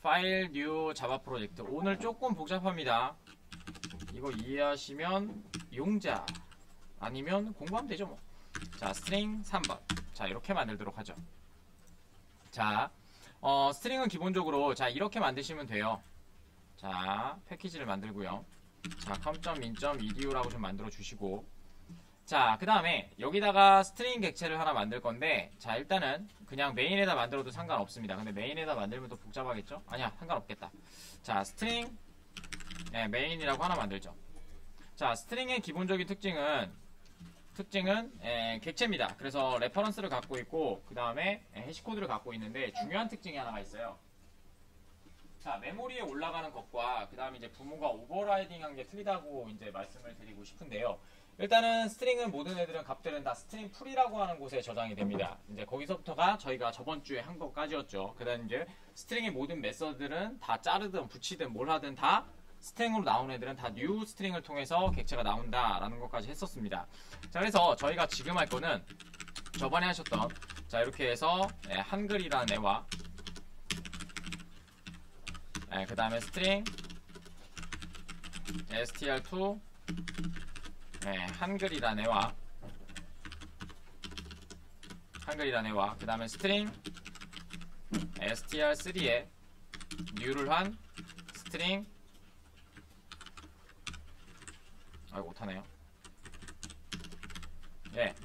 파일 뉴 자바 프로젝트. 오늘 조금 복잡합니다. 이거 이해하시면 용자 아니면 공부하면 되죠 뭐. 자, 스트링 3번. 자, 이렇게 만들도록 하죠. 자, 스트링은 기본적으로 자 이렇게 만드시면 돼요. 자, 패키지를 만들고요. 자, com.min.edu라고 좀 만들어 주시고, 자, 그 다음에 여기다가 스트링 객체를 하나 만들 건데, 자, 일단은 그냥 메인에다 만들어도 상관없습니다. 근데 메인에다 만들면 또 복잡하겠죠? 아니야, 상관없겠다. 자, 스트링 메인이라고 하나 만들죠. 자, 스트링의 기본적인 특징은 객체입니다. 그래서 레퍼런스를 갖고 있고, 그 다음에 해시코드를 갖고 있는데, 중요한 특징이 하나가 있어요. 자, 메모리에 올라가는 것과 그 다음에 이제 부모가 오버라이딩한 게 틀리다고 이제 말씀을 드리고 싶은데요. 일단은 스트링은 모든 애들은 값들은 다 스트링 풀이라고 하는 곳에 저장이 됩니다. 이제 거기서부터가 저희가 저번 주에 한 것까지였죠. 그 다음 이제 스트링의 모든 메서드들은 다 자르든 붙이든 뭘 하든 다 스트링으로 나온 애들은 다 new 스트링을 통해서 객체가 나온다라는 것까지 했었습니다. 자, 그래서 저희가 지금 할 거는 저번에 하셨던 자 이렇게 해서 한글이라는 애와 그 다음에 스트링 str2 한글이라는 애와 그 다음에 스트링 str3에 new를 한 스트링 아이고 못하네요.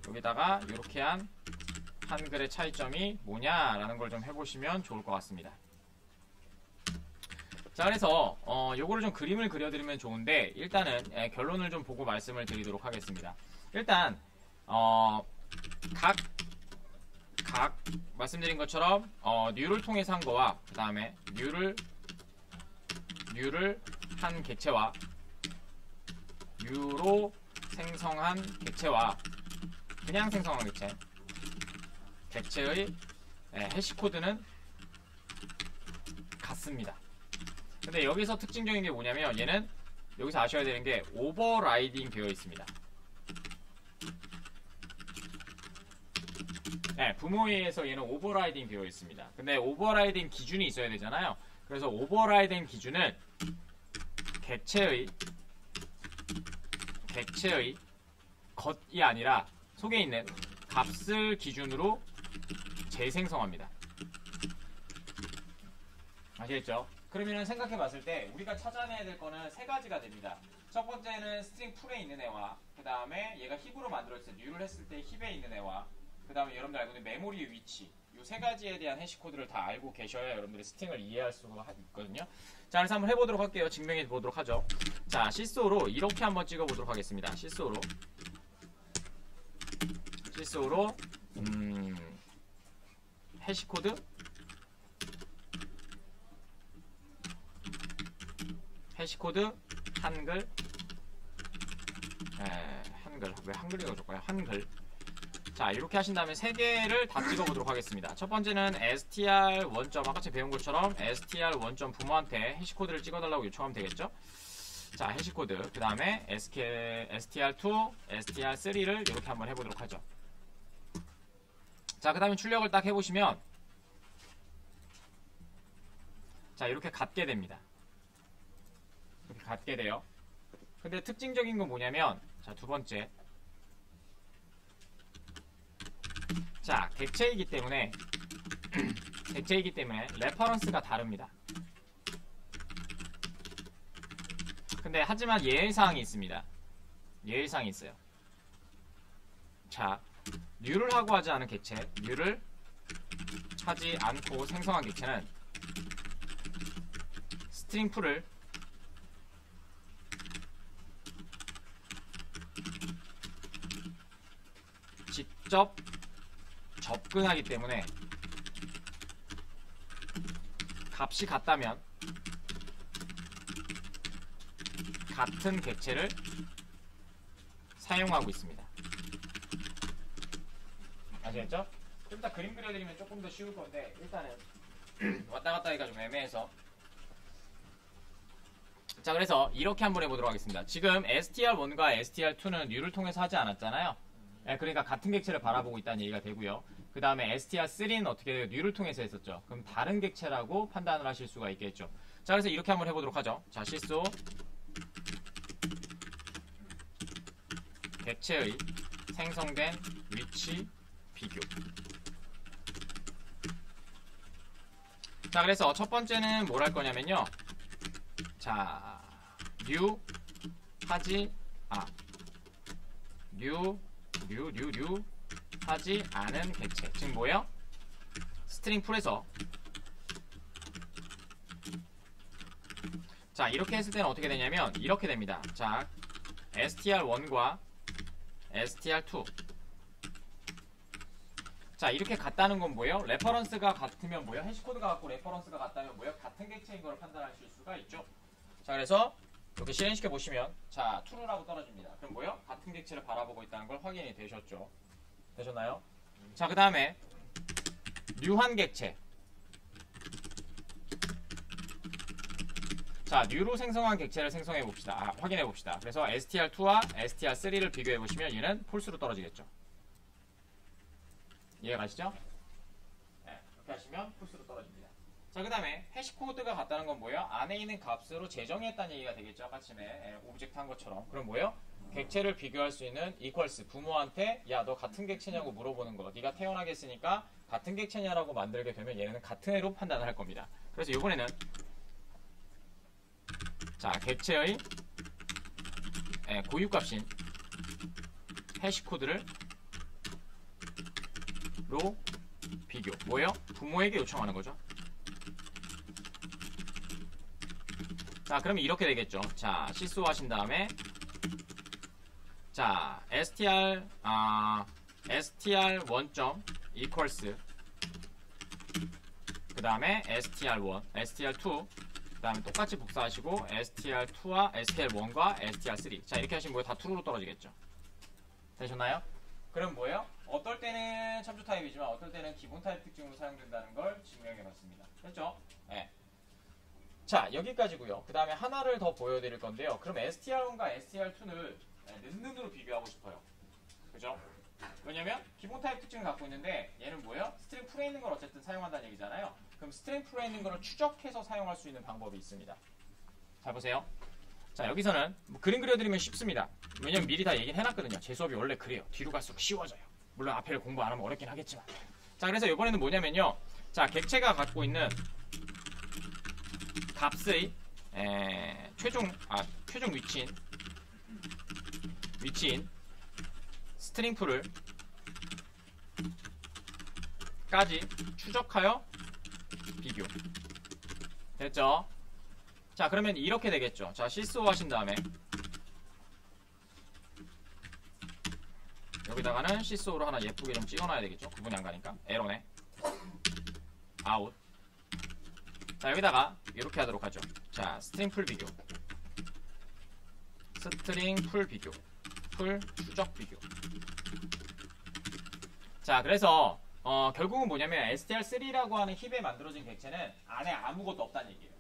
여기다가 이렇게 한 한글의 차이점이 뭐냐라는 걸 좀 해보시면 좋을 것 같습니다. 자, 그래서 요거를 좀 그림을 그려드리면 좋은데, 일단은 결론을 좀 보고 말씀을 드리도록 하겠습니다. 일단 각 말씀드린 것처럼 new를 통해서 한 거와 그 다음에 new를 한 객체와 new로 생성한 객체와 그냥 생성한 객체의 해시코드는 같습니다. 근데 여기서 특징적인 게 뭐냐면 얘는 여기서 아셔야 되는 게 오버라이딩 되어 있습니다. 부모에 의해서 얘는 오버라이딩 되어 있습니다. 근데 오버라이딩 기준이 있어야 되잖아요. 그래서 오버라이딩 기준은 객체의 것이 아니라 속에 있는 값을 기준으로 재생성합니다. 아시겠죠? 그러면 생각해 봤을 때 우리가 찾아내야 될 거는 세 가지가 됩니다. 첫 번째는 스트링 풀에 있는 애와 그 다음에 얘가 힙으로 만들어졌을 때 new를 했을 때 힙에 있는 애와 그 다음에 여러분들 알고 있는 메모리의 위치, 이 세 가지에 대한 해시코드를 다 알고 계셔야 여러분들이 스트링을 이해할 수가 있거든요. 자, 그래서 한번 해보도록 할게요. 증명해 보도록 하죠. 자, 시소로 이렇게 한번 찍어 보도록 하겠습니다. 시소로 해시코드 한글 왜 한글이라고 적어요? 한글. 자, 이렇게 하신 다음에 세 개를 다 찍어보도록 하겠습니다. 첫 번째는 str1. 아까처럼 배운 것처럼 str1. 부모한테 해시코드를 찍어달라고 요청하면 되겠죠? 자, 해시코드. 그 다음에 str2, str3를 이렇게 한번 해보도록 하죠. 자, 그 다음에 출력을 딱 해보시면 자, 이렇게 같게 됩니다. 이렇게 같게 돼요. 근데 특징적인 건 뭐냐면 자, 두 번째 자, 객체이기 때문에 레퍼런스가 다릅니다. 근데 하지만 예외사항이 있습니다. 예외사항이 있어요. 자, new를 하고 하지 않은 객체, new를 하지 않고 생성한 객체는 스트링 풀을 직접 접근하기 때문에 값이 같다면 같은 객체를 사용하고 있습니다. 아시겠죠? 좀 이따 그림 그려드리면 조금 더 쉬울 건데 일단은 왔다 갔다 하기가 좀 애매해서 자, 그래서 이렇게 한번 해보도록 하겠습니다. 지금 str1과 str2는 new를 통해서 하지 않았잖아요. 그러니까 같은 객체를 바라보고 있다는 얘기가 되고요. 그 다음에 str3는 어떻게 돼요? 뉴를 통해서 했었죠. 그럼 다른 객체라고 판단을 하실 수가 있겠죠. 자, 그래서 이렇게 한번 해보도록 하죠. 자, 시소 객체의 생성된 위치 비교. 자, 그래서 첫 번째는 뭘 할 거냐면요. 자, 뉴 하지 뉴 하지 않은 객체. 즉 뭐예요? 스트링 풀에서 자, 이렇게 했을 때는 어떻게 되냐면 이렇게 됩니다. 자, str1과 str2 자, 이렇게 같다는 건 뭐예요? 레퍼런스가 같으면 뭐예요? 해시코드가 같고 레퍼런스가 같다면 뭐예요? 같은 객체인 걸 판단하실 수가 있죠. 자, 그래서 이렇게 실행시켜 보시면 자, true라고 떨어집니다. 그럼 뭐예요? 같은 객체를 바라보고 있다는 걸 확인이 되셨죠. 되셨나요? 자, 그 다음에 뉴한 객체. 자, 뉴로 생성한 객체를 생성해 봅시다. 확인해 봅시다. 그래서 str2와 str3를 비교해 보시면 얘는 폴스로 떨어지겠죠. 이해가 가시죠? 네, 이렇게 하시면 폴스로 떨어집니다. 자, 그 다음에 해시코드가 같다는 건 뭐예요? 안에 있는 값으로 재정의했다는 얘기가 되겠죠. 아까 전에 오브젝트 한 것처럼. 그럼 뭐예요? 객체를 비교할 수 있는 equals 부모한테 야, 너 같은 객체냐고 물어보는 거. 네가 태어나겠으니까 같은 객체냐라고 만들게 되면 얘는 같은 애로 판단을 할 겁니다. 그래서 이번에는 자, 객체의 고유값인 해시코드를 로 비교. 뭐예요? 부모에게 요청하는 거죠. 자, 그러면 이렇게 되겠죠. 자, 시소 하신 다음에 자, str1. equals 그 다음에 str1, str2 그 다음에 똑같이 복사하시고 str2와 str1과 str3 자, 이렇게 하시면 뭐예요? 다 true로 떨어지겠죠. 되셨나요? 그럼 뭐예요? 어떨 때는 참조 타입이지만 어떨 때는 기본 타입 특징으로 사용된다는 걸 증명해 봤습니다. 됐죠? 네. 자, 여기까지고요. 그 다음에 하나를 더 보여드릴 건데요. 그럼 str1과 str2를 는으로 비교하고 싶어요. 그죠? 왜냐면 기본 타입 특징을 갖고 있는데 얘는 뭐예요? 스트링 풀에 있는 걸 어쨌든 사용한다는 얘기잖아요. 그럼 스트링 풀에 있는 걸 추적해서 사용할 수 있는 방법이 있습니다. 자, 보세요. 자, 여기서는 뭐 그림 그려드리면 쉽습니다. 왜냐면 미리 다 얘기는 해놨거든요. 제 수업이 원래 그래요. 뒤로 갈수록 쉬워져요. 물론 앞에를 공부 안 하면 어렵긴 하겠지만. 자, 그래서 이번에는 뭐냐면요. 자, 객체가 갖고 있는 값의 최종 위치인 스트링 풀을 까지 추적하여 비교. 됐죠? 자, 그러면 이렇게 되겠죠. 자, 시스오 하신 다음에 여기다가는 시스오로 하나 예쁘게 좀 찍어놔야 되겠죠. 구분이 안 가니까. 에러네. 아웃. 자, 여기다가 이렇게 하도록 하죠. 자, 스트링 풀 비교. 스트링 풀 비교. 풀 추적 비교. 자, 그래서 결국은 뭐냐면 str3라고 하는 힙에 만들어진 객체는 안에 아무것도 없다는 얘기예요.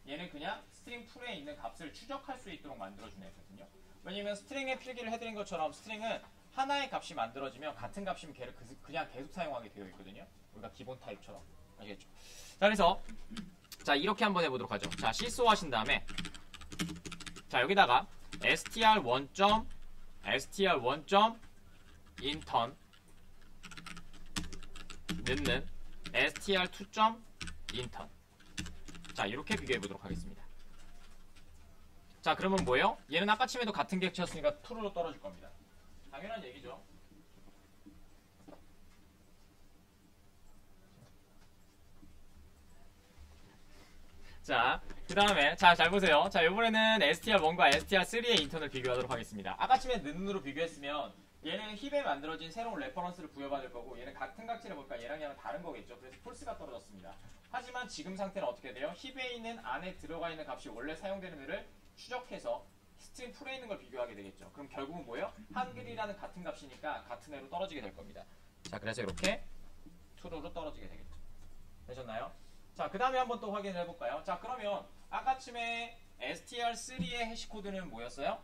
얘는 그냥 스트링 풀에 있는 값을 추적할 수 있도록 만들어준 애거든요. 왜냐면 스트링에 필기를 해드린 것처럼 스트링은 하나의 값이 만들어지면 같은 값이면 걔를 그냥 계속 사용하게 되어 있거든요. 우리가 기본 타입처럼. 아시겠죠? 자, 그래서 자, 이렇게 한번 해보도록 하죠. 자, 시소 하신 다음에 자, 여기다가 str1. intern 는는 str2.intern 자, 이렇게 비교해 보도록 하겠습니다. 자, 그러면 뭐예요? 얘는 아까 침에도 같은 객체였으니까 true로 떨어질 겁니다. 당연한 얘기죠. 자, 그 다음에 자, 잘 보세요. 자, 이번에는 str1과 str3의 인턴을 비교하도록 하겠습니다. 아까 침에 는으로 비교했으면 얘는 힙에 만들어진 새로운 레퍼런스를 부여받을 거고 얘는 같은 값이라 볼까 얘랑 다른 거겠죠. 그래서 폴스가 떨어졌습니다. 하지만 지금 상태는 어떻게 돼요? 힙에 있는 안에 들어가 있는 값이 원래 사용되는 애를 추적해서 스트링 풀에 있는 걸 비교하게 되겠죠. 그럼 결국은 뭐예요? 한글이라는 같은 값이니까 같은 애로 떨어지게 될 겁니다. 자, 그래서 이렇게 true로 떨어지게 되겠죠. 되셨나요? 자, 그 다음에 한번 또 확인을 해볼까요? 자, 그러면 아까쯤에 str3의 해시코드는 뭐였어요?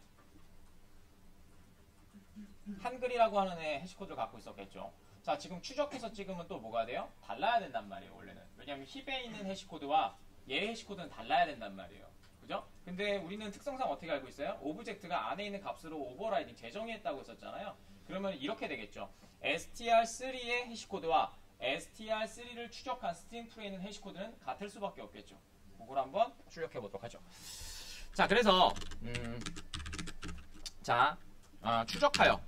한글이라고 하는 애 해시코드를 갖고 있었겠죠. 자, 지금 추적해서 찍으면 또 뭐가 돼요? 달라야 된단 말이에요, 원래는. 왜냐면 힙에 있는 해시코드와 얘 해시코드는 달라야 된단 말이에요. 그죠? 근데 우리는 특성상 어떻게 알고 있어요? 오브젝트가 안에 있는 값으로 오버라이딩 재정의했다고 했었잖아요. 그러면 이렇게 되겠죠. str3의 해시코드와 str3를 추적한 스트링 풀에 있는 해시코드는 같을 수밖에 없겠죠. 그걸 한번 출력해 보도록 하죠. 자, 그래서 추적하여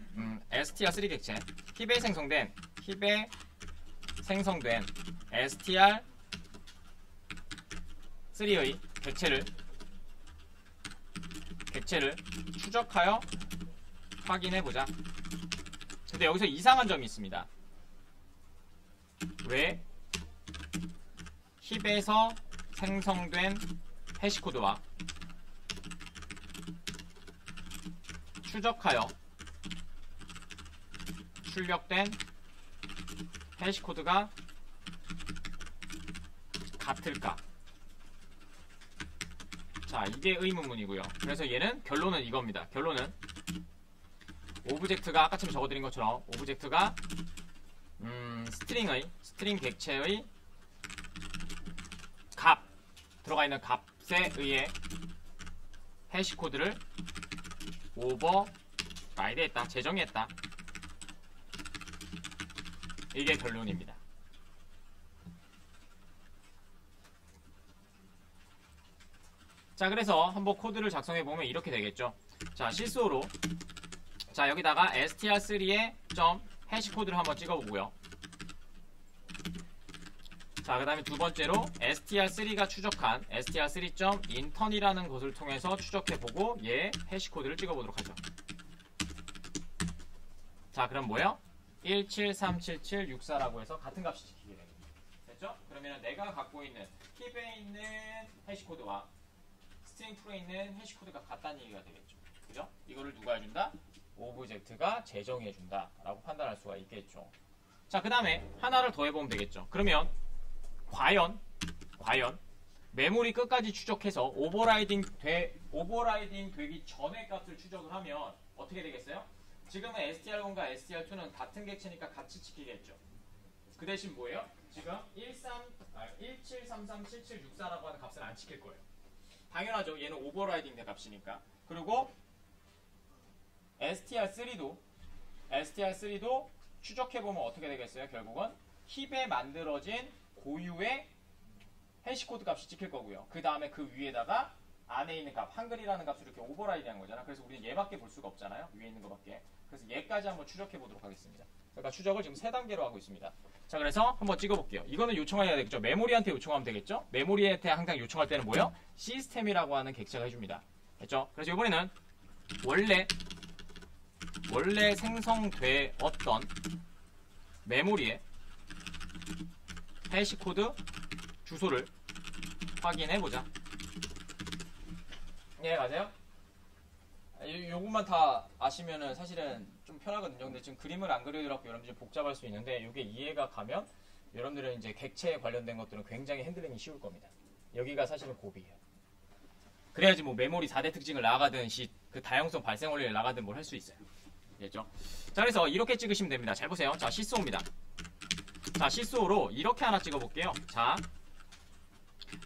str3 객체 힙에 생성된 str3의 객체를 추적하여 확인해보자. 근데 여기서 이상한 점이 있습니다. 왜 힙에서 생성된 해시코드와 추적하여 출력된 해시코드가 같을까? 자, 이게 의문문이고요. 그래서 얘는 결론은 이겁니다. 결론은 오브젝트가 아까처럼 적어드린 것처럼 오브젝트가 스트링 객체의 값, 들어가 있는 값에 의해 해시코드를 오버라이드했다, 재정의했다. 이게 결론입니다. 자, 그래서 한번 코드를 작성해보면 이렇게 되겠죠. 자, 실수로 자, 여기다가 str3의 점 해시코드를 한번 찍어보고요. 자, 그 다음에 두 번째로 str3가 추적한 str3.intern이라는 것을 통해서 추적해보고 얘 해시코드를 찍어보도록 하죠. 자, 그럼 뭐요? 1737764라고 해서 같은 값이 찍히게 됩니다. 됐죠? 그러면 내가 갖고 있는 힙에 있는 해시코드와 스트링 풀에 있는 해시코드가 같다는 얘기가 되겠죠. 그죠? 이거를 누가 해준다? 오브젝트가 재정의해준다 라고 판단할 수가 있겠죠. 자, 그 다음에 하나를 더 해보면 되겠죠. 그러면 과연 메모리 끝까지 추적해서 오버라이딩 되기 전의 값을 추적을 하면 어떻게 되겠어요? 지금은 str1과 str2는 같은 객체니까 같이 찍히겠죠. 그 대신 뭐예요? 지금 17337764라고 하는 값은 안 찍힐 거예요. 당연하죠. 얘는 오버라이딩 된 값이니까. 그리고 str3도 추적해보면 어떻게 되겠어요? 결국은 힙에 만들어진 고유의 해시코드 값이 찍힐 거고요. 그 다음에 그 위에다가 안에 있는 값, 한글이라는 값을 이렇게 오버라이드 한 거잖아. 그래서 우리는 얘밖에 볼 수가 없잖아요. 위에 있는 거밖에. 그래서 얘까지 한번 추적해 보도록 하겠습니다. 그러니까 추적을 지금 3단계로 하고 있습니다. 자, 그래서 한번 찍어볼게요. 이거는 요청해야 되겠죠. 메모리한테 요청하면 되겠죠. 메모리한테 항상 요청할 때는 뭐예요? 시스템이라고 하는 객체가 해줍니다. 됐죠? 그래서 이번에는 원래 생성되었던 메모리의 해시코드 주소를 확인해보자. 예, 맞아요? 요것만 다 아시면은 사실은 좀 편하거든요. 근데 지금 그림을 안 그려드렸고 여러분들 좀 복잡할 수 있는데 이게 이해가 가면 여러분들은 이제 객체에 관련된 것들은 굉장히 핸들링이 쉬울 겁니다. 여기가 사실은 고비예요. 그래야지 뭐 메모리 4대 특징을 나가든 그 다양성 발생 원리를 나가든 뭘 할 수 있어요. 됐죠? 자, 그래서 이렇게 찍으시면 됩니다. 잘 보세요. 자, 시스오입니다. 자, 시스오로 이렇게 하나 찍어볼게요. 자,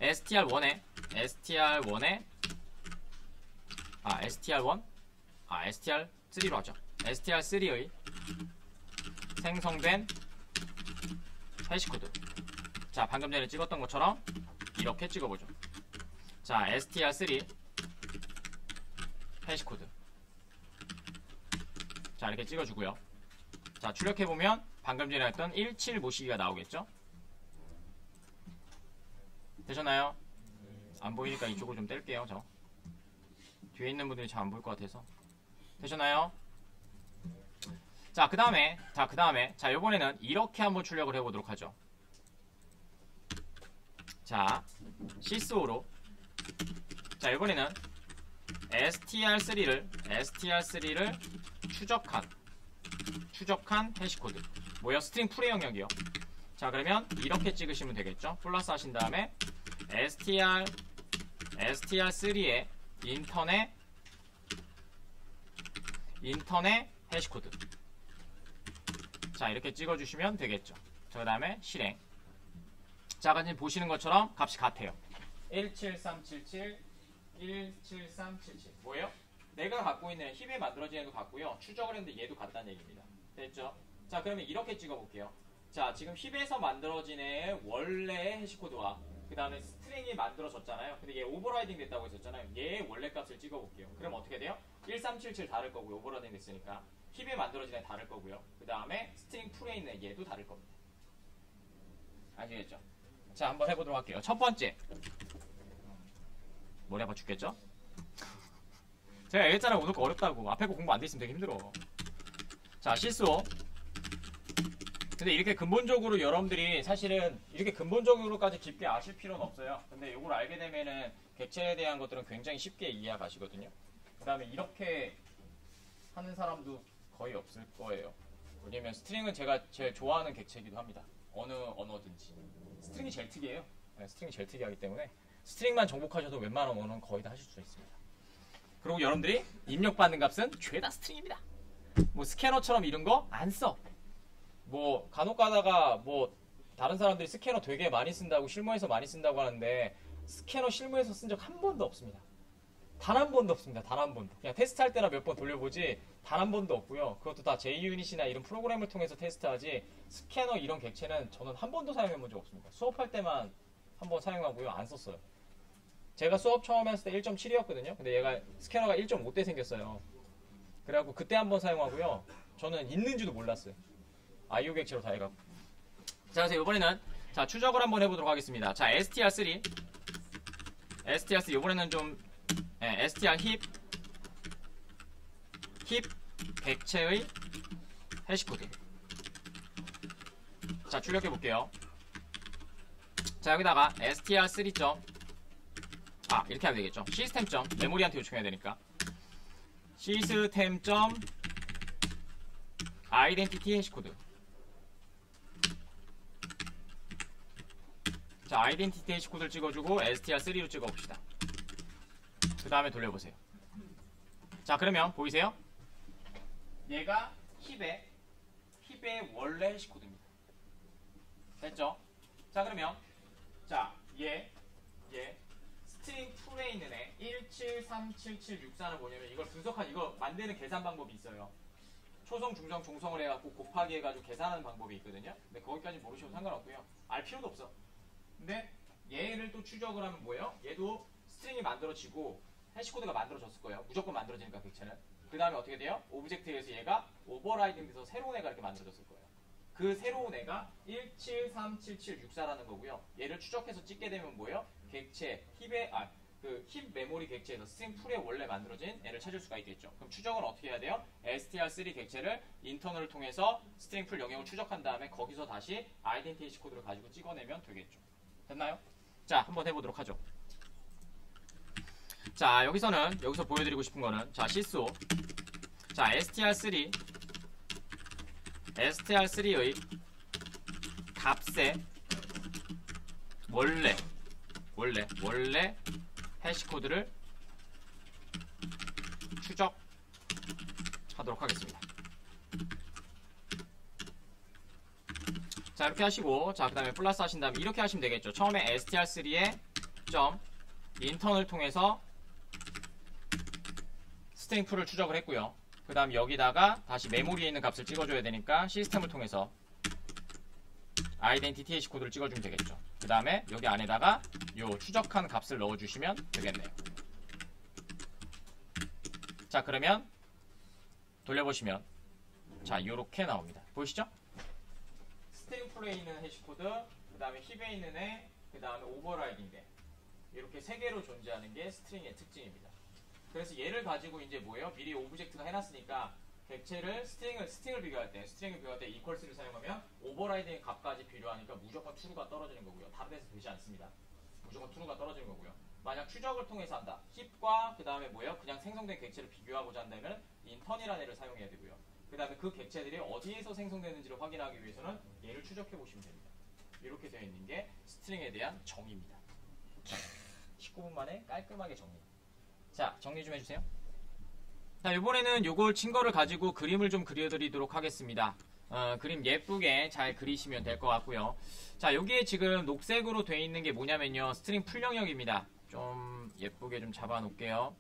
str1에 str3로 하죠. str3의 생성된 해시코드. 자, 방금 전에 찍었던 것처럼 이렇게 찍어보죠. 자, str3 해시코드. 자, 이렇게 찍어주고요. 자, 출력해보면 방금 전에 했던 17 모시기가 나오겠죠? 되셨나요? 안 보이니까 이쪽으로 좀 뗄게요. 저 뒤에 있는 분들이 잘 안 보일 것 같아서. 되셨나요? 자, 그 다음에 자, 요번에는 이렇게 한번 출력을 해보도록 하죠. 자, 시스오로 자, 이번에는 str3를 추적한 해시코드. 뭐요? 스트링 풀의 영역이요. 자, 그러면 이렇게 찍으시면 되겠죠. 플러스 하신 다음에 str3의 인턴의 해시코드. 자, 이렇게 찍어주시면 되겠죠. 그 다음에 실행. 자, 지금 보시는 것처럼 값이 같아요. 17377, 17377. 뭐예요? 내가 갖고 있는 힙에 만들어진 애도 같고요. 추적을 했는데 얘도 같다는 얘기입니다. 됐죠? 자, 그러면 이렇게 찍어볼게요. 자, 지금 힙에서 만들어진 애의 원래의 해시코드와 그 다음에 스트링이 만들어졌잖아요. 근데 얘 오버라이딩 됐다고 했었잖아요. 얘의 원래 값을 찍어볼게요. 그럼 어떻게 돼요? 1377 다를 거고요. 오버라이딩 됐으니까. 힙에 만들어진 애 다를 거고요. 그 다음에 스트링 풀에 있는 얘도 다를 겁니다. 아시겠죠? 자, 한번 해보도록 할게요. 첫 번째. 머리 아파 죽겠죠? 제가 얘기했잖아요. 오늘 거 어렵다고. 앞에 거 공부 안 돼 있으면 되게 힘들어. 자, 실수. 근데 이렇게 근본적으로 여러분들이 사실은 이렇게 근본적으로까지 깊게 아실 필요는 없어요. 근데 이걸 알게 되면은 객체에 대한 것들은 굉장히 쉽게 이해가시거든요. 그 다음에 이렇게 하는 사람도 거의 없을 거예요. 왜냐면 스트링은 제가 제일 좋아하는 객체이기도 합니다. 어느 언어든지. 스트링이 제일 특이해요. 네, 스트링이 제일 특이하기 때문에 스트링만 정복하셔도 웬만한 언어는 거의 다 하실 수 있습니다. 그리고 여러분들이 입력받는 값은 죄다 스트링입니다. 뭐 스캐너처럼 이런 거 안 써. 뭐 간혹 가다가 뭐 다른 사람들이 스캐너 되게 많이 쓴다고 실무에서 많이 쓴다고 하는데 스캐너 실무에서 쓴 적 한 번도 없습니다. 단 한 번도 없습니다. 단 한 번도. 그냥 테스트할 때나 몇 번 돌려보지 단 한 번도 없고요. 그것도 다 JUnit이나 이런 프로그램을 통해서 테스트하지 스캐너 이런 객체는 저는 한 번도 사용해 본 적 없습니다. 수업할 때만 한 번 사용하고요. 안 썼어요. 제가 수업 처음 했을 때 1.7이었거든요. 근데 얘가 스캐너가 1.5대 생겼어요. 그래갖고 그때 한 번 사용하고요. 저는 있는지도 몰랐어요. IO 객체로 다 해갖고. 자, 그래서 이번에는 자 추적을 한번 해보도록 하겠습니다. 자, str3 이번에는 좀 str 힙 객체의 해시코드. 자, 출력해 볼게요. 자, 여기다가 str3. 이렇게 하면 되겠죠. 시스템. 메모리한테 요청해야 되니까. 시스템. 아이덴티티 해시코드. 자, 아이덴티티 해시코드를 찍어주고 str3로 찍어봅시다. 그 다음에 돌려보세요. 자, 그러면 보이세요? 얘가 힙의 원래 해시코드입니다. 됐죠? 자, 그러면 자, 얘 스트링 풀에 있는 애 1737764는 뭐냐면 이걸 분석한 이거 만드는 계산 방법이 있어요. 초성, 중성, 종성을 해갖고 곱하기 해가지고 계산하는 방법이 있거든요. 근데 거기까지 모르셔도 상관없고요. 알 필요도 없어. 근데 얘를 또 추적을 하면 뭐예요? 얘도 스트링이 만들어지고 해시코드가 만들어졌을 거예요. 무조건 만들어지니까 객체는. 그 다음에 어떻게 돼요? 오브젝트에서 얘가 오버라이딩 돼서 새로운 애가 이렇게 만들어졌을 거예요. 그 새로운 애가 1737764라는 거고요. 얘를 추적해서 찍게 되면 뭐예요? 객체 힙 메모리 객체에서 스트링 풀에 원래 만들어진 애를 찾을 수가 있겠죠. 그럼 추적은 어떻게 해야 돼요? str3 객체를 인터널을 통해서 스트링 풀 영역을 추적한 다음에 거기서 다시 아이덴티티 코드를 가지고 찍어내면 되겠죠. 됐나요? 자, 한번 해보도록 하죠. 자, 여기서 보여드리고 싶은 거는 자, 실수. 자, str3의 값의 원래 해시코드를 추적하도록 하겠습니다. 자, 이렇게 하시고 자, 그 다음에 플러스 하신 다음에 이렇게 하시면 되겠죠. 처음에 str3의 점 인턴을 통해서 스트링 풀을 추적을 했고요. 그 다음 여기다가 다시 메모리에 있는 값을 찍어줘야 되니까 시스템을 통해서 아이덴티티 해시코드를 찍어주면 되겠죠. 그 다음에 여기 안에다가 요 추적한 값을 넣어주시면 되겠네요. 자, 그러면 돌려보시면 자, 요렇게 나옵니다. 보이시죠? 스트링 풀에 있는 해시코드, 그 다음에 힙에 있는 애, 그 다음에 오버라이딩 애, 이렇게 세 개로 존재하는 게 스트링의 특징입니다. 그래서 얘를 가지고 이제 뭐예요? 미리 오브젝트가 해놨으니까 객체를 스트링을 비교할 때 이퀄스를 사용하면 오버라이딩 값까지 필요하니까 무조건 true가 떨어지는 거고요. 다른 데서 되지 않습니다. 무조건 true가 떨어지는 거고요. 만약 추적을 통해서 한다. 힙과 그 다음에 뭐예요? 그냥 생성된 객체를 비교하고자 한다면 인턴이라는 애를 사용해야 되고요. 그 다음에 그 객체들이 어디에서 생성되는지를 확인하기 위해서는 얘를 추적해 보시면 됩니다. 이렇게 되어 있는 게 스트링에 대한 정의입니다. 19분 만에 깔끔하게 정리. 자, 정리 좀 해주세요. 자, 이번에는 요걸 친 거를 가지고 그림을 좀 그려드리도록 하겠습니다. 그림 예쁘게 잘 그리시면 될 것 같고요. 자, 여기에 지금 녹색으로 돼 있는 게 뭐냐면요, 스트링 풀 영역입니다. 좀 예쁘게 좀 잡아 놓을게요.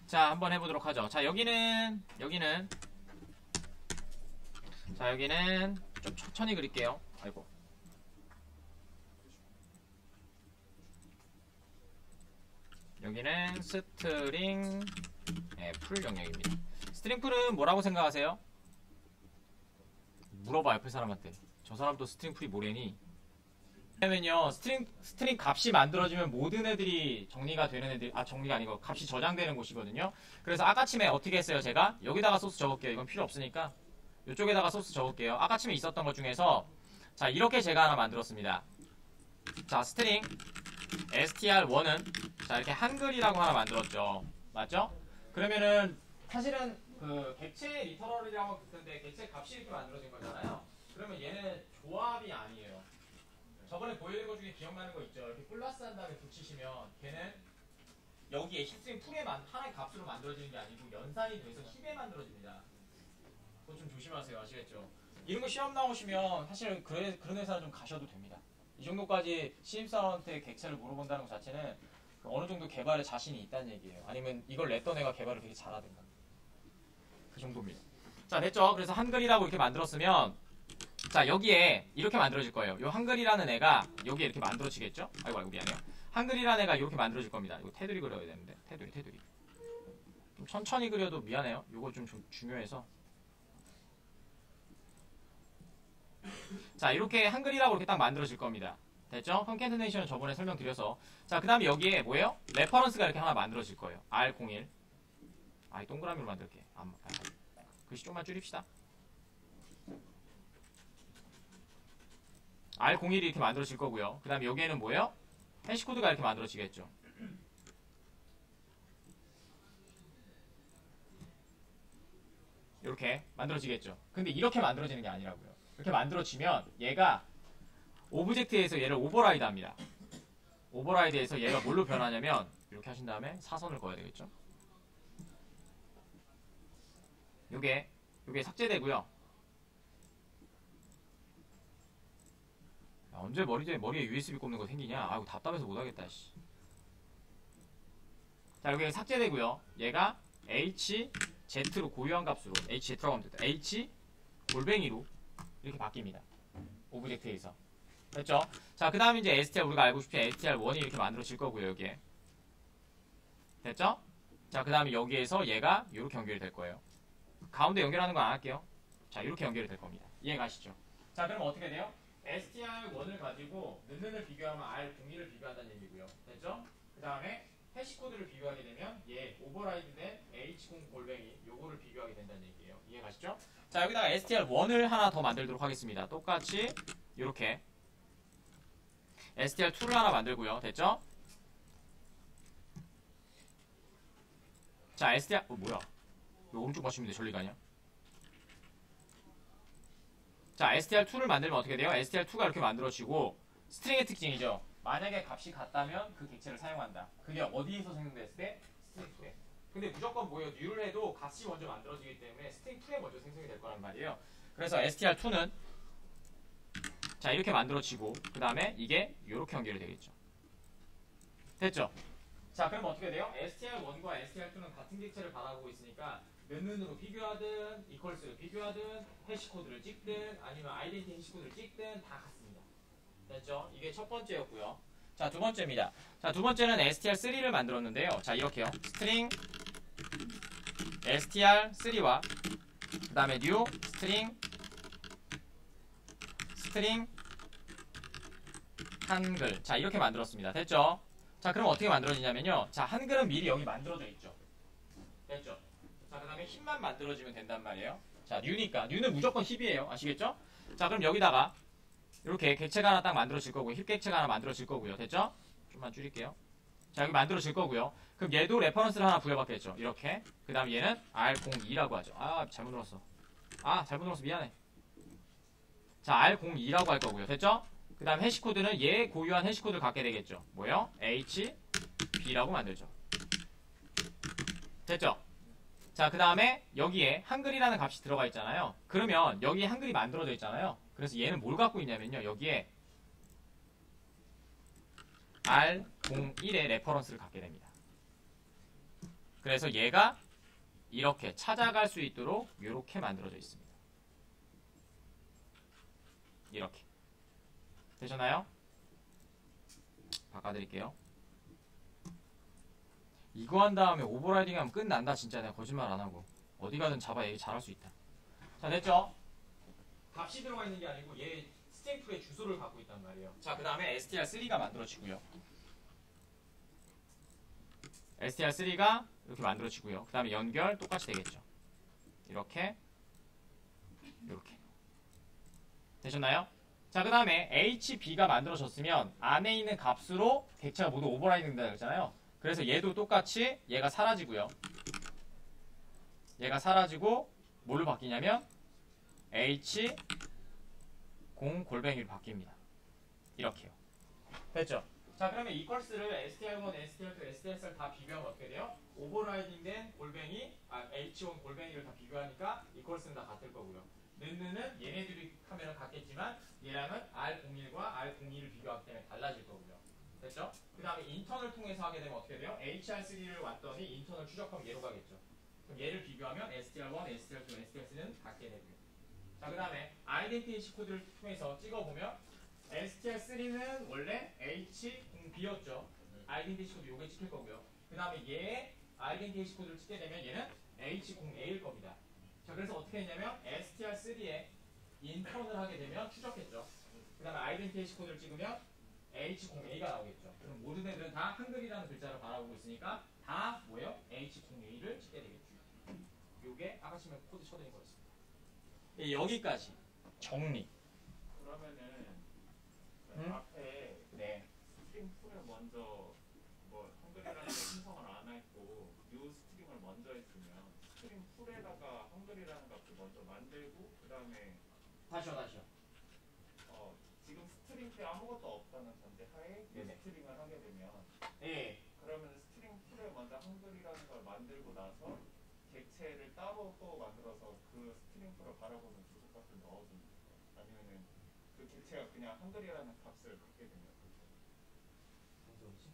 자, 한번 해보도록 하죠. 자, 여기는 자, 여기는 좀 천천히 그릴게요. 아이고. 여기는 스트링 풀 영역입니다. 스트링 풀은 뭐라고 생각하세요? 물어봐, 옆에 사람한테. 저 사람도 스트링 풀이 뭐래니? 왜냐면요, 스트링 값이 만들어지면 모든 애들이 정리가 되는 애들, 정리가 아니고 값이 저장되는 곳이거든요. 그래서 아까침에 어떻게 했어요? 제가 여기다가 소스 적을게요. 이건 필요 없으니까 이쪽에다가 소스 적을게요. 아까침에 있었던 것 중에서 자, 이렇게 제가 하나 만들었습니다. 자, 스트링 str1은 자, 이렇게 한글이라고 하나 만들었죠. 맞죠? 그러면은 사실은 그 객체 리터럴이라고 했는데 객체 값이 이렇게 만들어진 거잖아요. 그러면 얘는 조합이 아니에요. 저번에 보여드린 것 중에 기억나는 거 있죠? 이렇게 플러스 한 다음에 붙이시면 걔는 여기에 스트링 풀에 하나의 값으로 만들어지는 게 아니고 연산이 돼서 힙에 만들어집니다. 그거 좀 조심하세요. 아시겠죠? 이런 거 시험 나오시면 사실 그런 회사는 좀 가셔도 됩니다. 이 정도까지 신입사원한테 객체를 물어본다는 것 자체는 어느 정도 개발에 자신이 있다는 얘기예요. 아니면 이걸 냈던 애가 개발을 되게 잘하든가. 그 정도입니다. 자, 됐죠? 그래서 한글이라고 이렇게 만들었으면 자, 여기에 이렇게 만들어질 거예요. 요 한글이라는 애가 여기에 이렇게 만들어지겠죠? 아이고 미안해요. 한글이라는 애가 이렇게 만들어질 겁니다. 이거 테두리 그려야 되는데 테두리 좀 천천히 그려도 미안해요. 요거 좀 중요해서. 자, 이렇게 한글이라고 이렇게 딱 만들어질 겁니다. 됐죠? 컨캐테네이션은 저번에 설명드려서. 자, 그 다음에 여기에 뭐예요? 레퍼런스가 이렇게 하나 만들어질 거예요. R01. 이 동그라미로 만들게. 글씨 좀만 줄입시다. R01이 이렇게 만들어질 거고요. 그 다음에 여기에는 뭐예요? 해시코드가 이렇게 만들어지겠죠. 이렇게 만들어지겠죠. 근데 이렇게 만들어지는 게 아니라고요. 이렇게 만들어지면 얘가 오브젝트에서 얘를 오버라이드 합니다. 오버라이드에서 얘가 뭘로 변하냐면 이렇게 하신 다음에 사선을 그어야 되겠죠. 요게 삭제되고요. 언제 머리에 USB 꼽는 거 생기냐? 아이고 답답해서 못하겠다. 씨. 자, 여기 삭제되고요. 얘가 HZ로 고유한 값으로 HZ라고 하면 됩니다. H 골뱅이로 이렇게 바뀝니다. 오브젝트에서. 됐죠? 자, 그 다음에 이제 str 우리가 알고 싶은 str1이 이렇게 만들어질 거고요. 여기에. 됐죠? 자, 그 다음에 여기에서 얘가 이렇게 연결이 될 거예요. 가운데 연결하는 거 안 할게요. 자, 이렇게 연결이 될 겁니다. 이해가시죠? 자, 그럼 어떻게 돼요? str1을 가지고 는을 비교하면 r01을 비교한다는 얘기고요. 됐죠? 그 다음에 해시코드를 비교하게 되면 얘 오버라이드된 h0 골뱅이 요거를 비교하게 된다는 얘기예요. 이해가시죠? 자, 여기다가 str1을 하나 더 만들도록 하겠습니다. 똑같이 이렇게 str2를 하나 만들고요. 됐죠? 자, 뭐야? 왜 오른쪽 맞추면 절리 가냐? 자, str2를 만들면 어떻게 돼요? str2가 이렇게 만들어지고 스트링의 특징이죠. 만약에 값이 같다면 그 객체를 사용한다. 그게 어디에서 생성됐을 때? 스트링 2에. 근데 무조건 뭐예요? 뉴를 해도 값이 먼저 만들어지기 때문에 스트링 2에 먼저 생성이 될 거란 말이에요. 그래서 str2는 자, 이렇게 만들어지고 그 다음에 이게 이렇게 연결이 되겠죠. 됐죠? 자, 그럼 어떻게 돼요? str1과 str2는 같은 객체를 바라보고 있으니까 는으로 비교하든 이퀄스로 비교하든 해시코드를 찍든 아니면 아이덴티 해시코드를 찍든 다 같습니다. 됐죠? 이게 첫 번째였고요. 자, 두 번째입니다. 자, 두 번째는 str3를 만들었는데요. 자, 이렇게요. 스트링 str3와 그 다음에 new 스트링 한글. 자, 이렇게 만들었습니다. 됐죠? 자, 그럼 어떻게 만들어지냐면요. 자, 한글은 미리 여기 만들어져 있죠. 됐죠? 자, 그 다음에 힙만 만들어지면 된단 말이에요. 자, new니까 new는 무조건 힙이에요. 아시겠죠? 자, 그럼 여기다가 이렇게 객체가 하나 딱 만들어질 거고요. 힙 객체가 하나 만들어질 거고요. 됐죠? 좀만 줄일게요. 자, 여기 만들어질 거고요. 그럼 얘도 레퍼런스를 하나 부여받겠죠. 이렇게. 그 다음 얘는 R02라고 하죠. 잘못 눌렀어. 잘못 눌렀어. 미안해. 자, R02라고 할 거고요. 됐죠? 그 다음 해시코드는 얘 고유한 해시코드를 갖게 되겠죠. 뭐요? HB라고 만들죠. 됐죠? 자, 그 다음에 여기에 한글이라는 값이 들어가 있잖아요. 그러면 여기에 한글이 만들어져 있잖아요. 그래서 얘는 뭘 갖고 있냐면요. 여기에 R01의 레퍼런스를 갖게 됩니다. 그래서 얘가 이렇게 찾아갈 수 있도록 이렇게 만들어져 있습니다. 이렇게. 되셨나요? 바꿔드릴게요. 이거 한 다음에 오버라이딩 하면 끝난다. 진짜 내가 거짓말 안 하고. 어디 가든 자바 얘기 잘할 수 있다. 자, 됐죠? 값이 들어가 있는 게 아니고 얘 스트링풀의 주소를 갖고 있단 말이에요. 자, 그 다음에 str3가 만들어지고요. str3가 이렇게 만들어지고요. 그 다음에 연결 똑같이 되겠죠. 이렇게 이렇게. 되셨나요? 자, 그 다음에 HB가 만들어졌으면 안에 있는 값으로 객체가 모두 오버라이딩 된다 그랬잖아요. 그래서 얘도 똑같이 얘가 사라지고요. 얘가 사라지고 뭘로 바뀌냐면 H0 골뱅이로 바뀝니다. 이렇게요. 됐죠? 자, 그러면 이퀄스를 str1, str2, str3 다 비교하면 어떻게 돼요? 오버라이딩된 골뱅이, H1 골뱅이를 다 비교하니까 이퀄스는 다 같을 거고요. 는는 얘네들이 하면 같겠지만 얘랑은 R01과 R02를 비교하기 때문에 달라질 거고요. 됐죠? 그 다음에 인턴을 통해서 하게 되면 어떻게 돼요? HR3를 왔더니 인턴을 추적하면 얘로 가겠죠. 그럼 얘를 비교하면 STR1, STR2, STR3는 같게 되고요. 자, 그 다음에 아이덴티티 코드를 통해서 찍어보면 STR3는 원래 H0B였죠. 아이덴티티 코드 요게 찍힐 거고요. 그 다음에 얘의 아이덴티티 코드를 찍게 되면 얘는 H0A일 겁니다. 자, 그래서 어떻게 했냐면 str3에 인턴을 하게 되면 추적했죠. 그 다음에 아이덴티티 코드를 찍으면 H0A가 나오겠죠. 그럼 모든 애들은 다 한글이라는 글자를 바라보고 있으니까 다 뭐예요? H0A를 찍게 되겠죠. 요게 아까 치면 코드 쳐드린 거였습니다. 여기까지 정리. 그러면은 앞에 네. 스트링 풀을 먼저 뭐 한글이라는 걸 생성을 안 했고 이 스트링을 먼저 했으면 스트링 풀에다가 한글이라는 값을 먼저 만들고 그 다음에 다시요. 지금 스트링 풀에 아무것도 없다는 전제 하에 이 네네. 스트링을 하게 되면 예. 그러면 스트링 풀에 먼저 한글이라는 걸 만들고 나서 객체를 따로 또 만들어서 그 스트링 풀을 바라보는 주소 값을 넣어주는 거예요. 아니면은 그 객체가 그냥 한글이라는 값을 갖게 되면 뭔 소리지?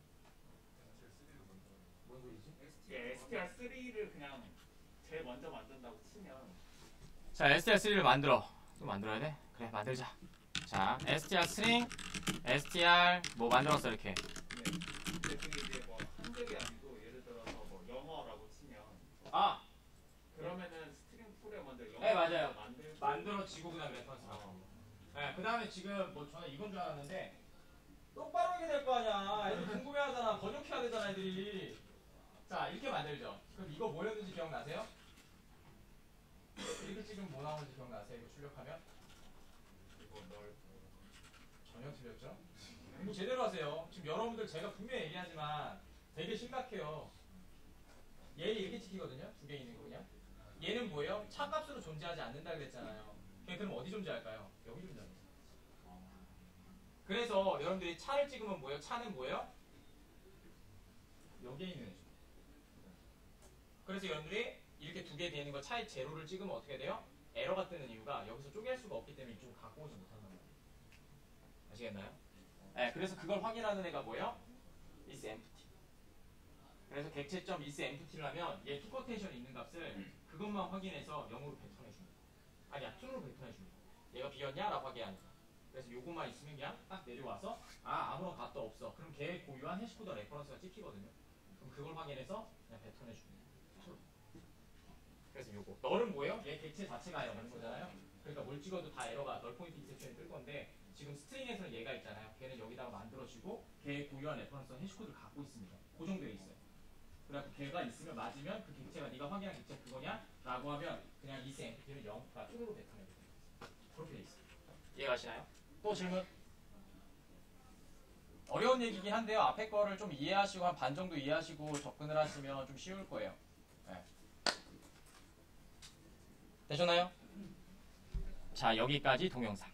뭔 소리지? str3를 그냥 제일 먼저 만든다고 치면 자, str3를 만들어. 또 만들어야 돼? 그래, 만들자. 자, str 스트링, str 뭐 만들었어 이렇게. 네. 근데 그게 이제 뭐 한글이 아니고 예를 들어서 뭐 영어라고 치면 그러면은 스트링 풀에 먼저 영어 네, 맞아요. 만들고 만들어지고 그다음에 레퍼런스 나옵니다. 네, 그다음에 지금 뭐 저는 이건 줄 알았는데 똑바로 하게 될 거 아니야. 애들 궁금해하잖아. 번역해야 되잖아, 애들이. 자, 이렇게 만들죠. 그럼 이거 뭐였는지 기억나세요? 이렇게 찍으면 뭐 나오는지 기억나세요? 이거 출력하면? 이거 널 전혀 틀렸죠? 공부 제대로 하세요. 지금 여러분들 제가 분명히 얘기하지만 되게 심각해요. 얘 이렇게 찍히거든요. 두 개 있는 거 그냥. 얘는 뭐예요? 차값으로 존재하지 않는다 그랬잖아요. 그럼 어디 존재할까요? 여기 존재합니다. 그래서 여러분들이 차를 찍으면 뭐예요? 차는 뭐예요? 여기에 있는 애죠. 그래서 여러분들이 이렇게 두 개 되는 거 차의 제로를 찍으면 어떻게 돼요? 에러가 뜨는 이유가 여기서 쪼갤 수가 없기 때문에 이쪽을 갖고 오지 못한단 말이에요. 아시겠나요? 네, 그래서 그걸 확인하는 애가 뭐예요? is empty. 그래서 객체점 is empty를 하면 얘 투커테이션 있는 값을 그것만 확인해서 0으로 배턴해 줍니다. 아니야, 2로 배턴해 줍니다. 얘가 비었냐? 라고 확인하니까. 그래서 요것만 있으면 그냥 딱 내려와서 아무런 값도 없어. 그럼 걔 고유한 해시코드 레퍼런스가 찍히거든요. 그럼 그걸 확인해서 그냥 배턴해 줍니다. 그래서 요거 널은 뭐예요? 얘 객체 자체가 에러는 거잖아요. 그러니까 뭘 찍어도 다 에러가 널 포인트 익셉션이 뜰 건데 지금 스트링에서는 얘가 있잖아요. 걔는 여기다가 만들어지고 걔 고유한 레퍼런스 해시코드를 갖고 있습니다. 고정되어 있어요. 그래갖고 걔가 있으면 맞으면 그 객체가 네가 확인한 객체 그거냐? 라고 하면 그냥 이스 엠프티를 0과 뚜루로 배턴해 줍니다. 그렇게 돼 있어요. 이해가시나요? 또 질문? 어려운 얘기긴 한데요. 앞에 거를 좀 이해하시고 한 반 정도 이해하시고 접근을 하시면 좀 쉬울 거예요. 네. 되셨나요? 자, 여기까지 동영상.